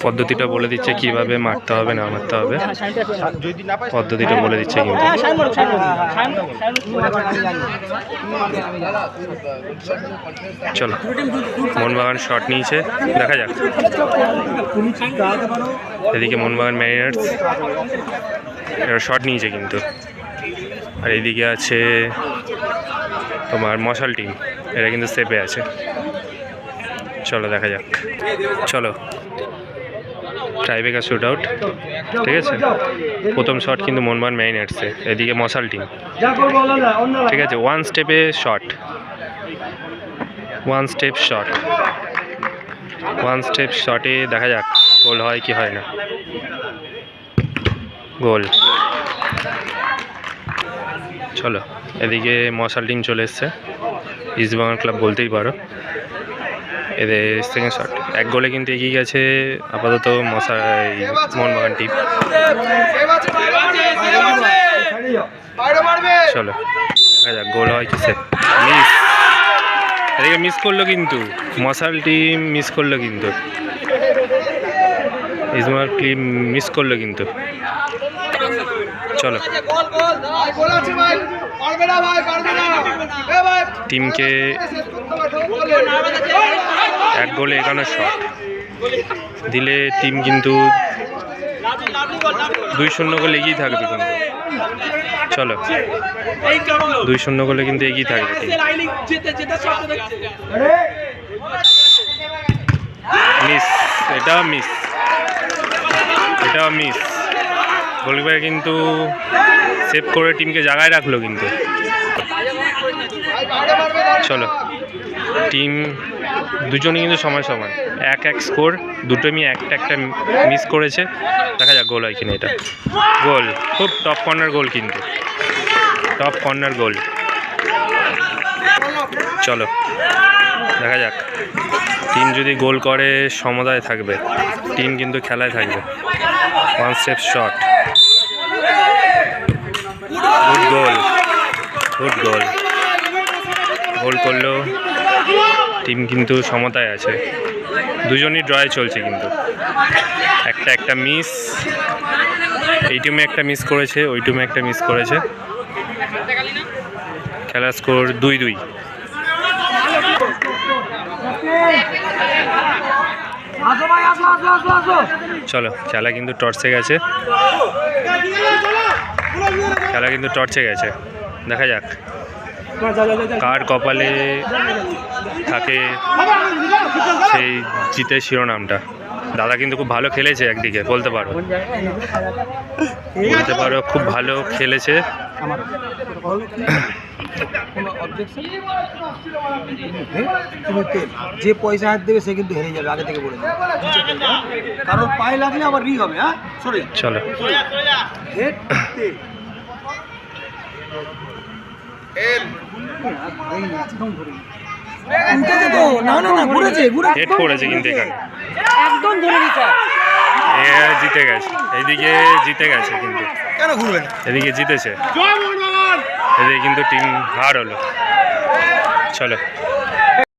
পদ্ধতিটা বলে দিচ্ছে কিভাবে মারতে হবে না মারতে হবে, পদ্ধতিটা বলে দিচ্ছে কিন্তু। চলো মোহনবাগান শট নিয়েছে, দেখা যাক। এদিকে মোহনবাগান ম্যারিনার্স এরা শট নিয়েছে কিন্তু, আর এইদিকে আছে তোমার মশাল টিম, এরা কিন্তু সেপে আছে। চলো দেখা যাক। চলো টাইব্রেকার শুট আউট, ঠিক আছে। প্রথম শট কিন্তু মোহনবাগান ম্যারিনার্সে, এদিকে মশাল টিম, ঠিক আছে। ওয়ান স্টেপে shot, one step shot, one step শটে দেখা যাক গোল হয় কি হয় না। গোল। চলো এদিকে মশাল টিম চলে এসছে, ইস্টবেঙ্গল ক্লাব বলতেই পারো। এদের সেকেন্ড শট, এক গোলে কিন্তু এগিয়ে গেছে আপাতত মোহনবাগান টিম। চলো দেখা যাক গোল হয় কি সেভ। মিস, এদিকে মিস করলো কিন্তু মশাল টিম, মিস করলো কিন্তু ইস্টবেঙ্গল টিম, মিস করলো কিন্তু। চলো টিমকে এক গোলে 51 শট দিলে টিম কিন্তু 2-0 গোলে এগিয়ে থাকবে কিন্তু। চলো 2-0 গোলে কিন্তু এগিয়ে থাকবে টিম। মিস, এটা মিস, এটা মিস। গোলকিপার কিন্তু সেভ করে টিমকে জায়গায় রাখলো কিন্তু। চলো টিম দুজনই কিন্তু সমান সমান, 1-1 স্কোর, দুটো মি একটা একটা মিস করেছে। দেখা যাক গোল হয় কিনা এটা। গোল, খুব টপ কর্নার গোল কিন্তু, টপ কর্নার গোল। চলো দেখা যাক, টিম যদি গোল করে সমতায় থাকবে, টিম কিন্তু খেলায় থাকবে। One step shot, good goal, good goal. Goal করলো টিম কিন্তু সমতায় আছে, দুজনই ড্রয়ে চলছে কিন্তু। একটা একটা মিস, এই টিমে একটা মিস করেছে, ওই টিমে একটা মিস করেছে। খেলার স্কোর 2-2। চলো খেলা কিন্তু টর্চে গেছে, খেলা কিন্তু টর্চে গেছে। দেখা যাক কার কপালে থাকে সেই জিতের শিরোনামটা। দাদা কিন্তু খুব ভালো খেলেছে, একদিকে বলতে পারো, বলতে পারো খুব ভালো খেলেছে। যে পয়সা হাত দেবে সে কিন্তু হেরে যাবে, আগে থেকে বলে দেবে, কারণ পায়ে লাগলে আবার রি হবে। হ্যাঁ চলো হেড পড়েছে কিন্তু এখানে, একদম ধরে নিচ্ছে, জিতে গেছে, এইদিকে জিতে গেছে কিন্তু। কেন ঘুরবে না? এদিকে জিতেছে, এদিকে কিন্তু টিম হার হলো। চলো।